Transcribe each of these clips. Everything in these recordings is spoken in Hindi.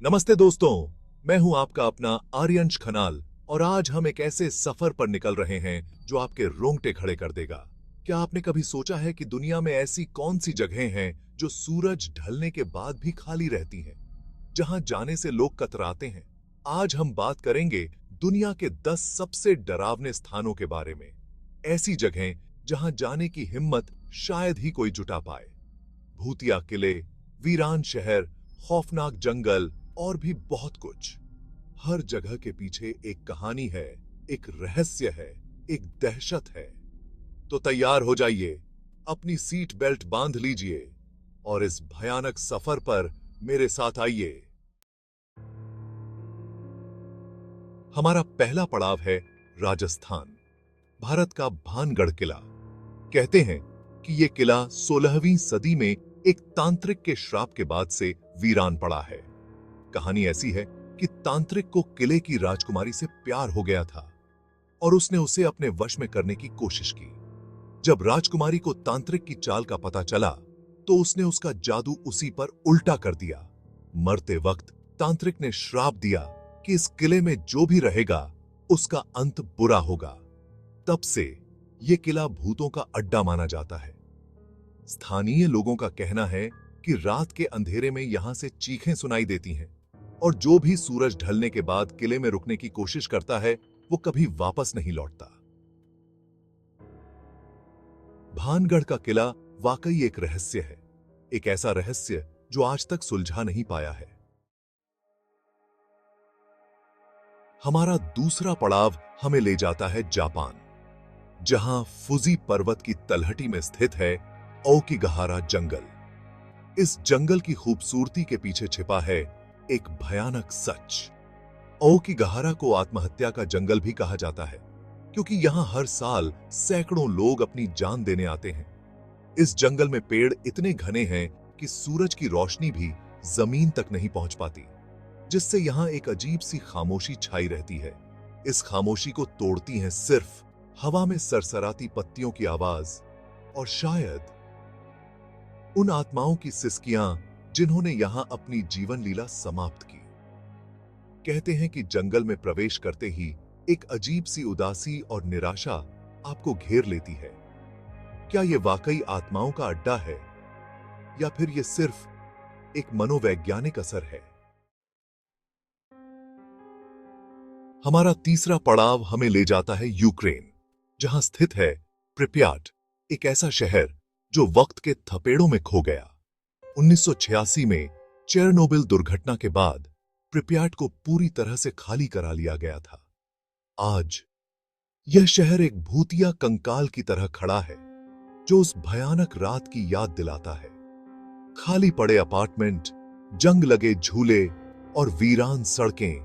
नमस्ते दोस्तों, मैं हूं आपका अपना आर्यंश खनाल और आज हम एक ऐसे सफर पर निकल रहे हैं जो आपके रोंगटे खड़े कर देगा। क्या आपने कभी सोचा है कि दुनिया में ऐसी कौन सी जगहें हैं जो सूरज ढलने के बाद भी खाली रहती हैं, जहां जाने से लोग कतराते हैं? आज हम बात करेंगे दुनिया के 10 सबसे डरावने स्थानों के बारे में। ऐसी जगहें जहां जाने की हिम्मत शायद ही कोई जुटा पाए। भूतिया किले, वीरान शहर, खौफनाक जंगल और भी बहुत कुछ। हर जगह के पीछे एक कहानी है, एक रहस्य है, एक दहशत है। तो तैयार हो जाइए, अपनी सीट बेल्ट बांध लीजिए और इस भयानक सफर पर मेरे साथ आइए। हमारा पहला पड़ाव है राजस्थान, भारत का भानगढ़ किला। कहते हैं कि यह किला 16वीं सदी में एक तांत्रिक के श्राप के बाद से वीरान पड़ा है। कहानी ऐसी है कि तांत्रिक को किले की राजकुमारी से प्यार हो गया था और उसने उसे अपने वश में करने की कोशिश की। जब राजकुमारी को तांत्रिक की चाल का पता चला, तो उसने उसका जादू उसी पर उल्टा कर दिया। मरते वक्त तांत्रिक ने श्राप दिया कि इस किले में जो भी रहेगा, उसका अंत बुरा होगा। तब से यह किला भूतों का अड्डा माना जाता है। स्थानीय लोगों का कहना है कि रात के अंधेरे में यहां से चीखें सुनाई देती हैं और जो भी सूरज ढलने के बाद किले में रुकने की कोशिश करता है, वो कभी वापस नहीं लौटता। भानगढ़ का किला वाकई एक रहस्य है, एक ऐसा रहस्य जो आज तक सुलझा नहीं पाया है। हमारा दूसरा पड़ाव हमें ले जाता है जापान, जहां फुजी पर्वत की तलहटी में स्थित है औकिगहारा जंगल। इस जंगल की खूबसूरती के पीछे छिपा है एक भयानक सच। औकिगहारा को आत्महत्या का जंगल भी कहा जाता है, क्योंकि यहां हर साल सैकड़ों लोग अपनी जान देने आते हैं। इस जंगल में पेड़ इतने घने हैं कि सूरज की रोशनी भी जमीन तक नहीं पहुंच पाती, जिससे यहां एक अजीब सी खामोशी छाई रहती है। इस खामोशी को तोड़ती हैं सिर्फ हवा में सरसराती पत्तियों की आवाज और शायद उन आत्माओं की सिसकियां जिन्होंने यहां अपनी जीवन लीला समाप्त की। कहते हैं कि जंगल में प्रवेश करते ही एक अजीब सी उदासी और निराशा आपको घेर लेती है। क्या यह वाकई आत्माओं का अड्डा है या फिर यह सिर्फ एक मनोवैज्ञानिक असर है? हमारा तीसरा पड़ाव हमें ले जाता है यूक्रेन, जहां स्थित है प्रिप्याट, एक ऐसा शहर जो वक्त के थपेड़ों में खो गया। 1986 में चेरनोबिल दुर्घटना के बाद प्रिप्याट को पूरी तरह से खाली करा लिया गया था। आज यह शहर एक भूतिया कंकाल की तरह खड़ा है, जो उस भयानक रात की याद दिलाता है। खाली पड़े अपार्टमेंट, जंग लगे झूले और वीरान सड़कें,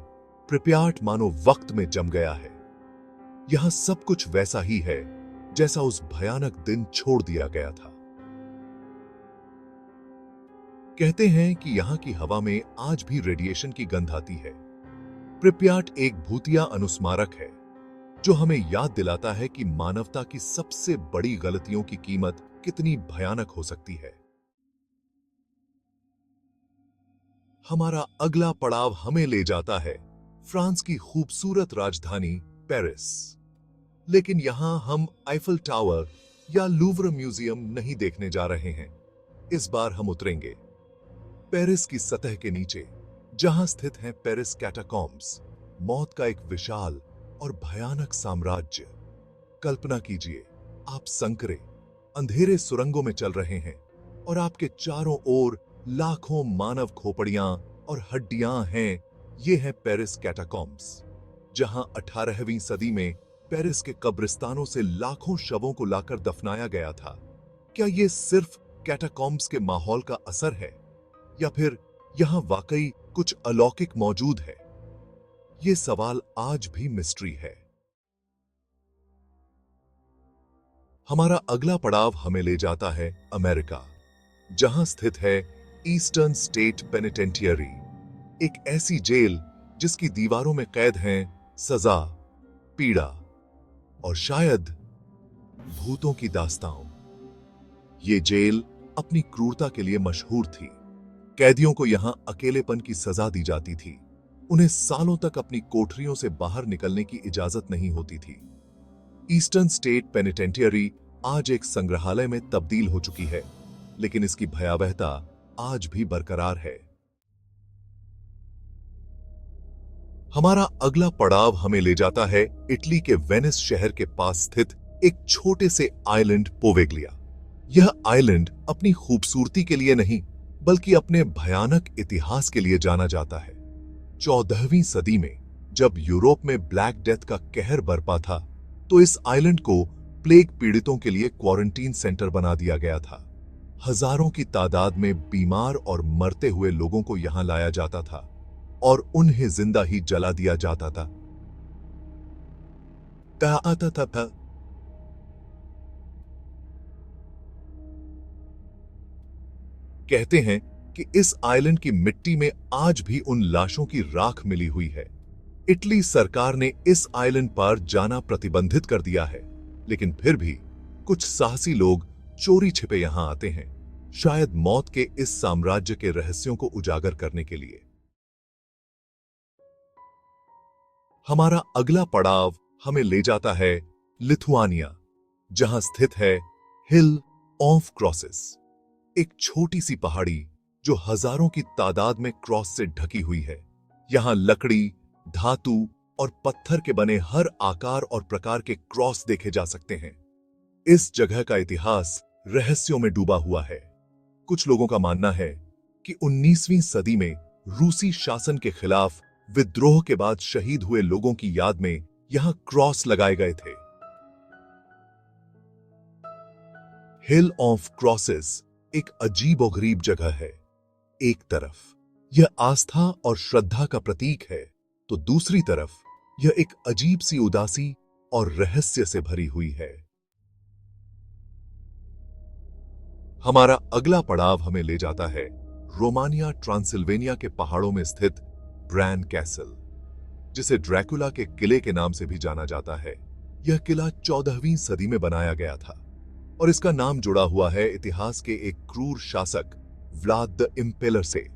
प्रिप्याट मानो वक्त में जम गया है। यहां सब कुछ वैसा ही है जैसा उस भयानक दिन छोड़ दिया गया था। कहते हैं कि यहां की हवा में आज भी रेडिएशन की गंध आती है। प्रिप्याट एक भूतिया अनुस्मारक है जो हमें याद दिलाता है कि मानवता की सबसे बड़ी गलतियों की कीमत कितनी भयानक हो सकती है। हमारा अगला पड़ाव हमें ले जाता है फ्रांस की खूबसूरत राजधानी पेरिस। लेकिन यहां हम आईफल टावर या लूव्र म्यूजियम नहीं देखने जा रहे हैं। इस बार हम उतरेंगे पेरिस की सतह के नीचे, जहां स्थित हैं पेरिस कैटाकॉम्ब्स, मौत का एक विशाल और भयानक साम्राज्य। कल्पना कीजिए, आप संकरे अंधेरे सुरंगों में चल रहे हैं और आपके चारों ओर लाखों मानव खोपड़ियां और हड्डियां हैं। ये हैं पेरिस कैटाकॉम्ब्स, जहां 18वीं सदी में पेरिस के कब्रिस्तानों से लाखों शवों को लाकर दफनाया गया था। क्या ये सिर्फ कैटाकॉम्ब्स के माहौल का असर है या फिर यहां वाकई कुछ अलौकिक मौजूद है? ये सवाल आज भी मिस्ट्री है। हमारा अगला पड़ाव हमें ले जाता है अमेरिका, जहां स्थित है ईस्टर्न स्टेट पेनिटेंटियरी, एक ऐसी जेल जिसकी दीवारों में कैद हैं सजा, पीड़ा और शायद भूतों की दास्तां। ये जेल अपनी क्रूरता के लिए मशहूर थी। कैदियों को यहां अकेलेपन की सजा दी जाती थी। उन्हें सालों तक अपनी कोठरियों से बाहर निकलने की इजाजत नहीं होती थी। ईस्टर्न स्टेट पेनिटेंटियरी आज एक संग्रहालय में तब्दील हो चुकी है, लेकिन इसकी भयावहता आज भी बरकरार है। हमारा अगला पड़ाव हमें ले जाता है इटली के वेनिस शहर के पास स्थित एक छोटे से आइलैंड पोवेग्लिया। यह आइलैंड अपनी खूबसूरती के लिए नहीं, बल्कि अपने भयानक इतिहास के लिए जाना जाता है। 14वीं सदी में जब यूरोप में ब्लैक डेथ का कहर बरपा था, तो इस आइलैंड को प्लेग पीड़ितों के लिए क्वारंटीन सेंटर बना दिया गया था। हजारों की तादाद में बीमार और मरते हुए लोगों को यहां लाया जाता था और उन्हें जिंदा ही जला दिया जाता था। कहते हैं कि इस आइलैंड की मिट्टी में आज भी उन लाशों की राख मिली हुई है। इटली सरकार ने इस आइलैंड पर जाना प्रतिबंधित कर दिया है, लेकिन फिर भी कुछ साहसी लोग चोरी छिपे यहां आते हैं, शायद मौत के इस साम्राज्य के रहस्यों को उजागर करने के लिए। हमारा अगला पड़ाव हमें ले जाता है लिथुआनिया, जहां स्थित है हिल ऑफ क्रॉसेस, एक छोटी सी पहाड़ी जो हजारों की तादाद में क्रॉस से ढकी हुई है। यहां लकड़ी, धातु और पत्थर के बने हर आकार और प्रकार के क्रॉस देखे जा सकते हैं। इस जगह का इतिहास रहस्यों में डूबा हुआ है। कुछ लोगों का मानना है कि 19वीं सदी में रूसी शासन के खिलाफ विद्रोह के बाद शहीद हुए लोगों की याद में यहां क्रॉस लगाए गए थे। हिल ऑफ क्रॉसेस एक अजीबोगरीब जगह है। एक तरफ यह आस्था और श्रद्धा का प्रतीक है, तो दूसरी तरफ यह एक अजीब सी उदासी और रहस्य से भरी हुई है। हमारा अगला पड़ाव हमें ले जाता है रोमानिया ट्रांसिल्वेनिया के पहाड़ों में स्थित ब्रैन कैसल, जिसे ड्रैकुला के किले के नाम से भी जाना जाता है। यह किला 14वीं सदी में बनाया गया था और इसका नाम जुड़ा हुआ है इतिहास के एक क्रूर शासक व्लाद द इम्पेलर से,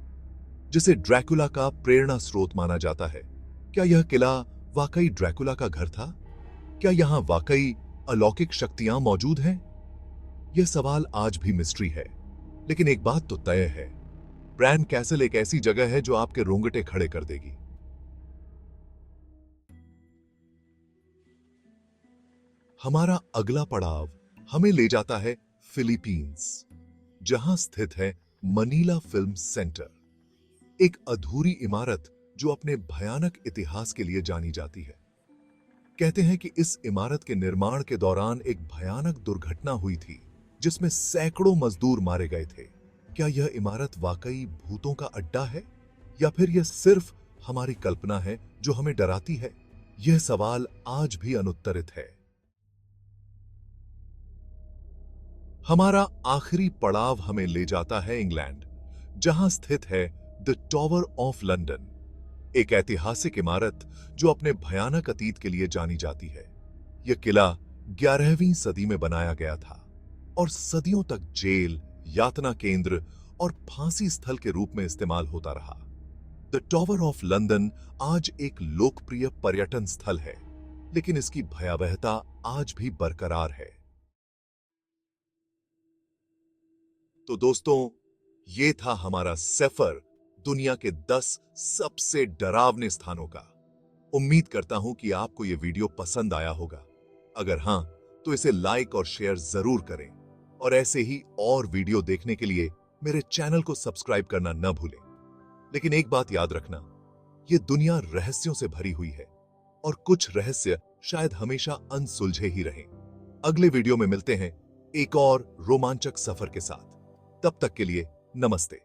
जिसे ड्रैकुला का प्रेरणा स्रोत माना जाता है। क्या यह किला वाकई ड्रैकुला का घर था? क्या यहां वाकई अलौकिक शक्तियां मौजूद हैं? यह सवाल आज भी मिस्ट्री है, लेकिन एक बात तो तय है, ब्रैन कैसल एक ऐसी जगह है जो आपके रोंगटे खड़े कर देगी। हमारा अगला पड़ाव हमें ले जाता है फिलीपींस, जहां स्थित है मनीला फिल्म सेंटर, एक अधूरी इमारत जो अपने भयानक इतिहास के लिए जानी जाती है। कहते हैं कि इस इमारत के निर्माण के दौरान एक भयानक दुर्घटना हुई थी, जिसमें सैकड़ों मजदूर मारे गए थे। क्या यह इमारत वाकई भूतों का अड्डा है, या फिर यह सिर्फ हमारी कल्पना है जो हमें डराती है? यह सवाल आज भी अनुत्तरित है। हमारा आखिरी पड़ाव हमें ले जाता है इंग्लैंड, जहां स्थित है द टॉवर ऑफ लंदन, एक ऐतिहासिक इमारत जो अपने भयानक अतीत के लिए जानी जाती है। यह किला 11वीं सदी में बनाया गया था और सदियों तक जेल, यातना केंद्र और फांसी स्थल के रूप में इस्तेमाल होता रहा। द टॉवर ऑफ लंदन आज एक लोकप्रिय पर्यटन स्थल है, लेकिन इसकी भयावहता आज भी बरकरार है। तो दोस्तों, ये था हमारा सफर दुनिया के 10 सबसे डरावने स्थानों का। उम्मीद करता हूं कि आपको यह वीडियो पसंद आया होगा। अगर हां, तो इसे लाइक और शेयर जरूर करें और ऐसे ही और वीडियो देखने के लिए मेरे चैनल को सब्सक्राइब करना न भूलें। लेकिन एक बात याद रखना, यह दुनिया रहस्यों से भरी हुई है और कुछ रहस्य शायद हमेशा अनसुलझे ही रहें। अगले वीडियो में मिलते हैं एक और रोमांचक सफर के साथ। तब तक के लिए नमस्ते।